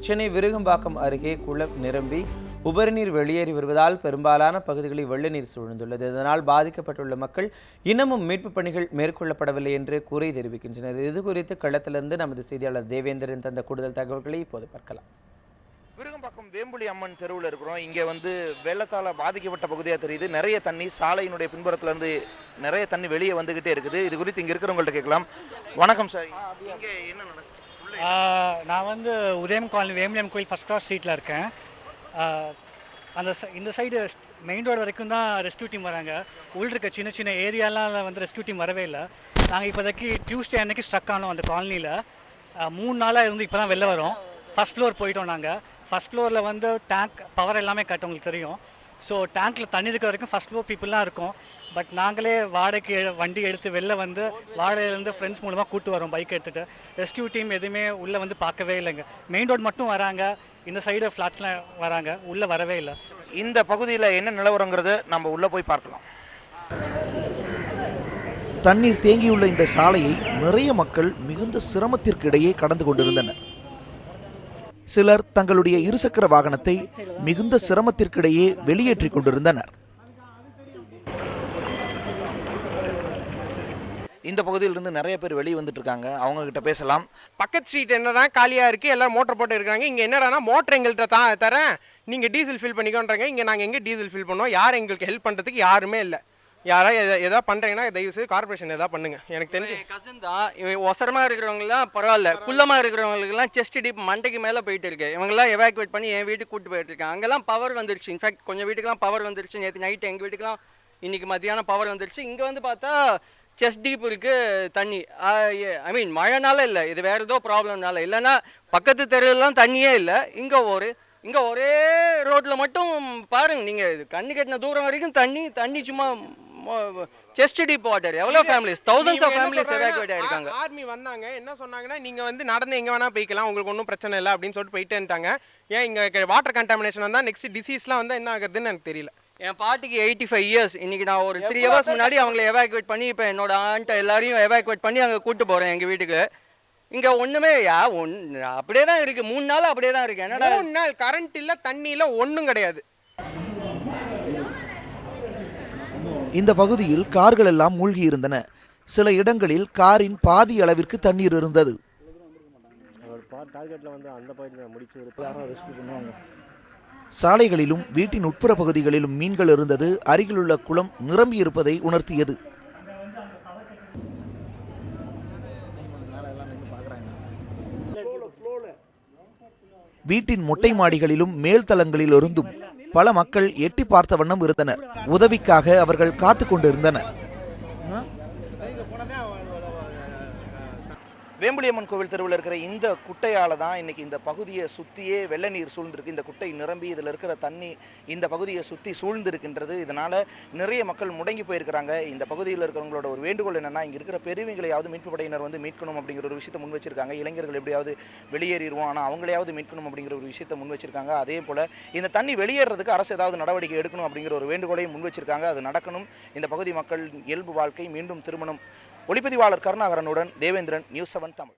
சென்னை விருகம்பாக்கம் அருகே குளம் நிரம்பி உபரிநீர் வெளியேறி வருவதால் பெரும்பாலான பகுதிகளில் வெள்ள நீர் சூழ்ந்துள்ளது. இதனால் பாதிக்கப்பட்டுள்ள மக்கள் இன்னமும் மீட்பு பணிகள் மேற்கொள்ளப்படவில்லை என்று குறை தெரிவிக்கின்றனர். இது குறித்து களத்திலிருந்து நமது செய்தியாளர் தேவேந்திரன் தந்த கூடுதல் தகவல்களை இப்போது பார்க்கலாம். விருகம்பாக்கம் வேம்புலி அம்மன் தெருவில் இருக்கிறோம். இங்கே வெள்ளத்தால் பாதிக்கப்பட்ட பகுதியாக தெரியுது. நிறைய தண்ணி சாலையினுடைய பின்புறத்துலேருந்து நிறைய தண்ணி வெளியே வந்துகிட்டே இருக்குது. இது குறித்து இங்கே இருக்கிறவங்கள்ட்ட கேட்கலாம். வணக்கம் சார், இங்கே என்ன நடக்குது? நான் உதயம் காலனி வேம்புலியம் கோயில் ஃபர்ஸ்ட் கிளாஸ் ஸ்ட்ரீட்டில் இருக்கேன். இந்த சைடு மெயின் ரோடு வரைக்கும் தான் ரெஸ்கியூ டீம் வராங்க. உள்ள இருக்க சின்ன சின்ன ஏரியாலாம் ரெஸ்கியூ டீம் வரவே இல்லை. நாங்கள் இப்போதைக்கு டியூஸ்டே அன்னைக்கு ஸ்ட்ரக் ஆனோம் அந்த காலனியில். 3 நாளாக இருந்து இப்போ தான் வெளில வரோம். ஃபஸ்ட் ஃப்ளோர் போயிட்டோம். நாங்கள் ஃபஸ்ட் ஃப்ளோரில் டேங்க் பவர் எல்லாமே கட்ட உங்களுக்கு தெரியும். ஸோ டேங்க்கில் தண்ணி இருக்க வரைக்கும் ஃபஸ்ட் ஃப்ளோர் பீப்புளெலாம் இருக்கும். பட் நாங்களே வாடகைக்கு வண்டி எடுத்து வெளில வாடகையிலேருந்து ஃப்ரெண்ட்ஸ் மூலமாக கூட்டு வரோம் பைக் எடுத்துகிட்டு. ரெஸ்கியூ டீம் எதுவுமே உள்ளே பார்க்கவே இல்லைங்க. மெயின் ரோடு மட்டும் வராங்க, இந்த சைடு ஃப்ளாட்ஸ்லாம் வராங்க, உள்ளே வரவே இல்லை. இந்த பகுதியில் என்ன நிலவரங்கிறது நம்ம உள்ளே போய் பார்க்கலாம். தண்ணீர் தேங்கியுள்ள இந்த சாலையை நிறைய மக்கள் மிகுந்த சிரமத்திற்கு இடையே கடந்து கொண்டிருந்தனர். சிலர் தங்களுடைய இருசக்கர வாகனத்தை மிகுந்த சிரமத்திற்கிடையே வெளியேற்றிக் கொண்டிருந்தனர். இந்த பகுதியிலிருந்து நிறைய பேர் வெளியே வந்துட்டு இருக்காங்க. அவங்க கிட்ட பேசலாம். பக்கத்து ஸ்ட்ரீட் என்னடா காலியாக இருக்குது, எல்லோரும் மோட்டர் போட்டு இருக்காங்க. இங்கே என்னடானா மோட்டர் எங்கள்கிட்ட தரேன், நீங்கள் டீசல் ஃபில் பண்ணிக்கோன்றாங்க. இங்கே நாங்கள் எங்கே டீசல் ஃபில் பண்ணுவோம்? யார் எங்களுக்கு ஹெல்ப் பண்ணுறதுக்கு யாருமே இல்லை. யாராவது எதாவது பண்ணுறீங்கன்னா தயவுசெய்து கார்பரேஷன் எதாவது பண்ணுங்க. எனக்கு தெரிஞ்சு கசின் தான். இவன் ஒசரமாக இருக்கிறவங்களாம் பரவாயில்ல, குள்ளமாக இருக்கிறவங்களுக்குலாம் செஸ்ட் டீப் மண்டைக்கு மேலே போயிட்டு இருக்கு. இவங்கெல்லாம் எவாக்குவேட் பண்ணி என் வீட்டுக்கு கூப்பிட்டு போயிட்டு இருக்காங்க. அங்கெல்லாம் பவர் வந்துருச்சு. இன்ஃபேக்ட் கொஞ்சம் வீட்டுக்கெலாம் பவர் வந்துருச்சு. நேற்று நைட்டு எங்கள் வீட்டுக்கெலாம் இன்றைக்கி மத்தியானம் பவர் வந்துருச்சு. இங்கே பார்த்தா செஸ்ட் டீப் இருக்குது தண்ணி. ஐ மீன் மழைனால இல்லை, இது வேறு ஏதோ ப்ராப்ளம்னால. இல்லைன்னா பக்கத்து தெருவெல்லாம் தண்ணியே இல்லை. இங்கே ஒரே ரோட்டில் மட்டும் பாருங்கள் நீங்கள், இது கண்ணு கட்டின தூரம் வரைக்கும் தண்ணி சும்மா செஸ்ட் டீப் வாட்டர். எவ்வளோ families, thousands of families evacuated ஆயிருக்காங்க. ஆர்மி வந்தாங்க, என்ன சொன்னாங்கன்னா நீங்கள் நடந்து எங்கே வேணால் போய்க்கலாம், உங்களுக்கு ஒன்றும் பிரச்சனை இல்லை அப்படின்னு சொல்லிட்டு போயிட்டேன்ட்டாங்க. ஏன் இங்கே வாட்டர் கண்டாமினேஷன் வந்தால் நெக்ஸ்ட் டிசீஸ்லாம் என்ன ஆகுதுன்னு எனக்கு தெரியல. என் பாட்டிக்கு 85 இயர்ஸ். இன்னைக்கு நான் ஒரு 3 ஹவர்ஸ் முன்னாடி அவங்களை எவாக்குவேட் பண்ணி இப்போ என்னோட ஆண்ட்டை எல்லாரையும் எவாக்குவேட் பண்ணி அங்கே கூப்பிட்டு போகிறேன் எங்கள் வீட்டுக்கு. இங்கே ஒன்றுமே அப்படியே தான் இருக்குது. 3 நாள் அப்படியே தான் இருக்குது. என்னடா 3 நாள் கரண்ட் இல்லை, தண்ணி இல்லை, ஒன்றும் கிடையாது. இந்த பகுதியில் கார்கள் எல்லாம் மூழ்கி இருந்தன. சில இடங்களில் காரின் பாதி அளவிற்கு தண்ணீர் இருந்தது. சாலைகளிலும் வீட்டின் உட்புற பகுதிகளிலும் மீன்கள் இருந்தது. அருகிலுள்ள குளம் நிரம்பி இருப்பதை உணர்த்தியது. வீட்டின் மொட்டை மாடிகளிலும் மேல் தளங்களில் இருந்தும் பல மக்கள் எட்டி பார்த்த வண்ணம் இருந்தனர். உதவிக்காக அவர்கள் காத்து கொண்டிருந்தனர். வேம்புலியம்மன் கோவில் தெருவில் இருக்கிற இந்த குட்டையால் தான் இன்றைக்கி இந்த பகுதியை சுற்றியே வெள்ள நீர் சூழ்ந்திருக்கு. இந்த குட்டை நிரம்பி இதில் இருக்கிற தண்ணி இந்த பகுதியை சுற்றி சூழ்ந்திருக்கின்றது. இதனால் நிறைய மக்கள் முடங்கி போயிருக்கிறாங்க. இந்த பகுதியில் இருக்கிறவங்களோட ஒரு வேண்டுகோள் என்னென்னா, இங்கே இருக்கிற பெரியவங்களையாவது மீட்பு படையினர் மீட்கணும் அப்படிங்கிற ஒரு விஷயத்தை முன் வச்சிருக்காங்க. இளைஞர்கள் எப்படியாவது வெளியேறிடுவோம், ஆனால் அவங்களையாவது மீட்கணும் அப்படிங்கிற ஒரு விஷயத்தை முன் வச்சிருக்காங்க. அதே போல் இந்த தண்ணி வெளியேறதுக்கு அரசு ஏதாவது நடவடிக்கை எடுக்கணும் அப்படிங்கிற ஒரு வேண்டுகோளையும் முன் வச்சிருக்காங்க. அது நடக்கணும். இந்த பகுதி மக்கள் இயல்பு வாழ்க்கை மீண்டும் திருமணம். ஒளிப்பதிவாளர் கருணாகரனுடன் தேவேந்திரன், நியூஸ் 7 தமிழ்.